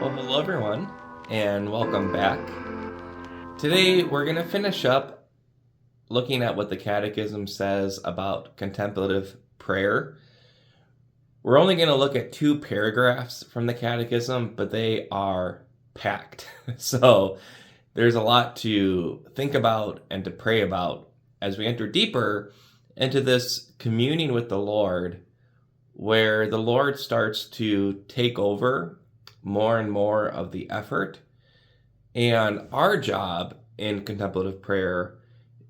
Well, hello everyone, and welcome back. Today we're going to finish up looking at what the Catechism says about contemplative prayer. We're only going to look at 2 paragraphs from the Catechism, but they are packed. So there's a lot to think about and to pray about as we enter deeper into this communing with the Lord, where the Lord starts to take over more and more of the effort. And our job in contemplative prayer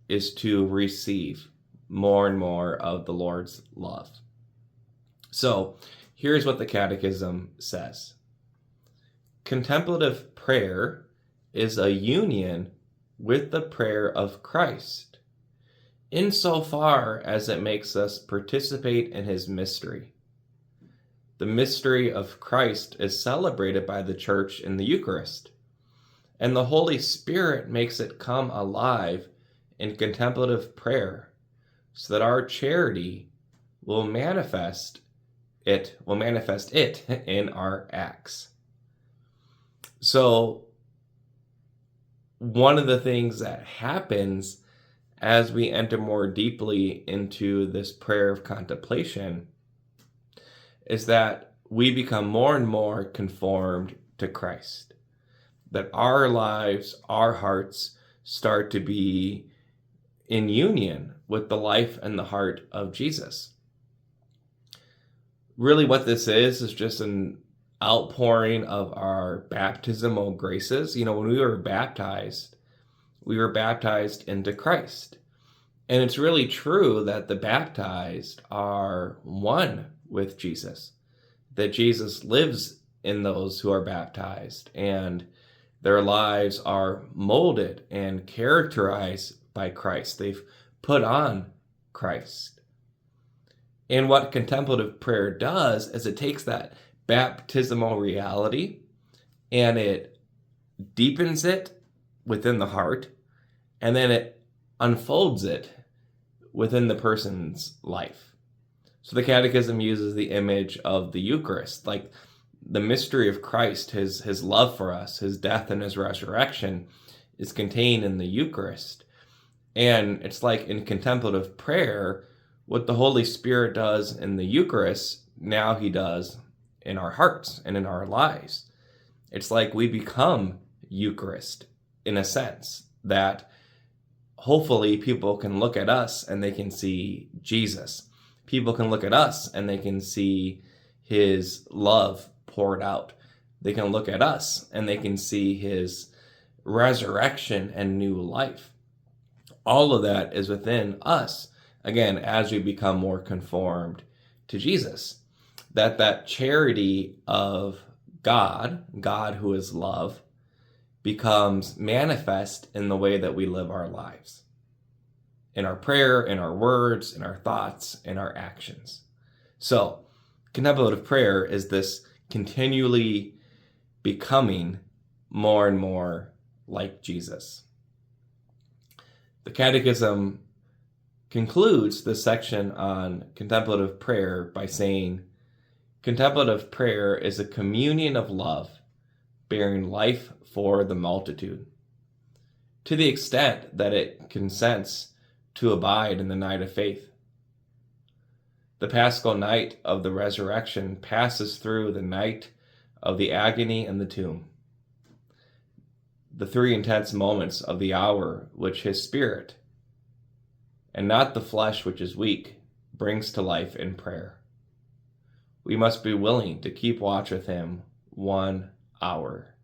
is to receive more and more of the Lord's love. So here's what the Catechism says. Contemplative prayer is a union with the prayer of Christ, insofar as it makes us participate in his mystery. The mystery of Christ is celebrated by the Church in the Eucharist, and the Holy Spirit makes it come alive in contemplative prayer, so that our charity will manifest it in our acts. So one of the things that happens as we enter more deeply into this prayer of contemplation is that we become more and more conformed to Christ. That our lives, our hearts start to be in union with the life and the heart of Jesus. Really what this is just an outpouring of our baptismal graces. When we were baptized into Christ. And it's really true that the baptized are one with Jesus, that Jesus lives in those who are baptized, and their lives are molded and characterized by Christ. They've put on Christ. And what contemplative prayer does is it takes that baptismal reality and it deepens it within the heart, and then it unfolds it within the person's life. So the Catechism uses the image of the Eucharist, like the mystery of Christ, his love for us, his death and his resurrection is contained in the Eucharist. And it's like in contemplative prayer, what the Holy Spirit does in the Eucharist, now he does in our hearts and in our lives. It's like we become Eucharist in a sense, that hopefully people can look at us and they can see Jesus. People can look at us and they can see his love poured out. They can look at us and they can see his resurrection and new life. All of that is within us, again, as we become more conformed to Jesus. That charity of God who is love, becomes manifest in the way that we live our lives. In our prayer, in our words, in our thoughts, in our actions. So, contemplative prayer is this continually becoming more and more like Jesus. The Catechism concludes this section on contemplative prayer by saying, contemplative prayer is a communion of love, bearing life for the multitude, to the extent that it consents to abide in the night of faith. The Paschal night of the resurrection passes through the night of the agony and the tomb, the 3 intense moments of the hour which his spirit, and not the flesh which is weak, brings to life in prayer. We must be willing to keep watch with him 1 hour.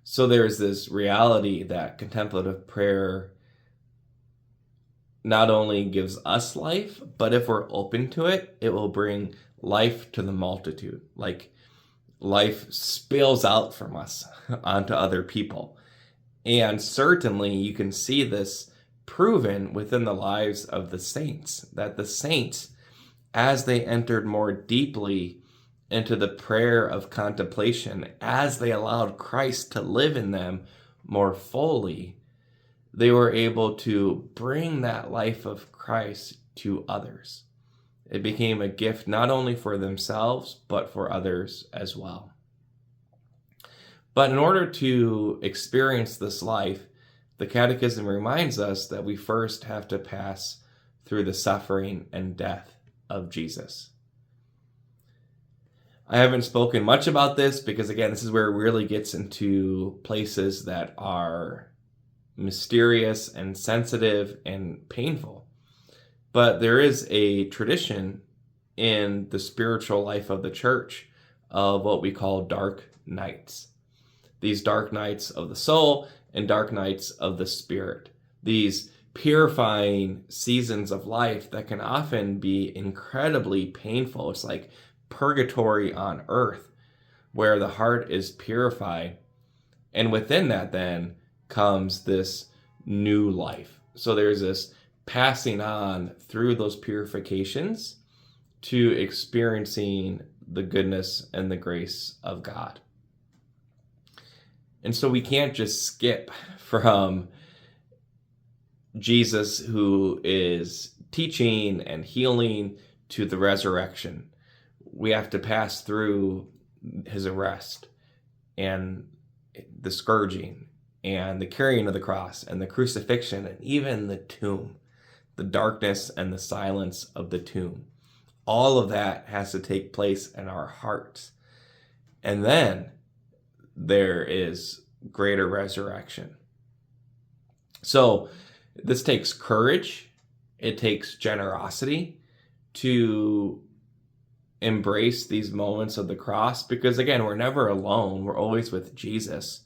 So there's this reality that contemplative prayer not only gives us life, but if we're open to it, it will bring life to the multitude. Like life spills out from us onto other people. And certainly you can see this proven within the lives of the saints, that the saints, as they entered more deeply into the prayer of contemplation, as they allowed Christ to live in them more fully, they were able to bring that life of Christ to others. It became a gift not only for themselves, but for others as well. But in order to experience this life, the Catechism reminds us that we first have to pass through the suffering and death of Jesus. I haven't spoken much about this because, again, this is where it really gets into places that are mysterious and sensitive and painful. But there is a tradition in the spiritual life of the church of what we call dark nights. These dark nights of the soul and dark nights of the spirit. These purifying seasons of life that can often be incredibly painful. It's like purgatory on earth, where the heart is purified. And within that then comes this new life. So there's this passing on through those purifications to experiencing the goodness and the grace of God. And so we can't just skip from Jesus, who is teaching and healing, to the resurrection. We have to pass through his arrest and the scourging and the carrying of the cross and the crucifixion and even the tomb, the darkness and the silence of the tomb. All of that has to take place in our hearts. And then there is greater resurrection. So this takes courage. It takes generosity to embrace these moments of the cross, because again, we're never alone. We're always with Jesus,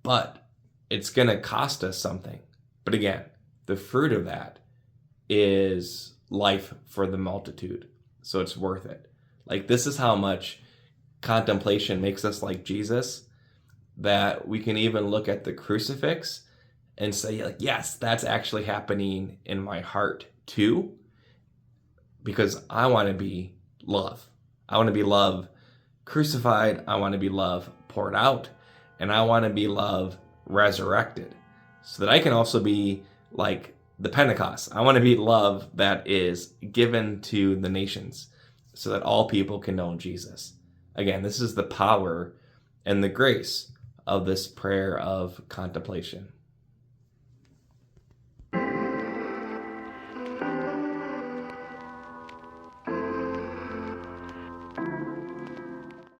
but it's going to cost us something. But again, the fruit of that is life for the multitude. So it's worth it. Like, this is how much contemplation makes us like Jesus, that we can even look at the crucifix and say, like, yes, that's actually happening in my heart too, because I want to be love. I want to be love crucified. I want to be love poured out. And I want to be love resurrected, so that I can also be like the Pentecost. I want to be love that is given to the nations, so that all people can know Jesus. Again, this is the power and the grace of this prayer of contemplation.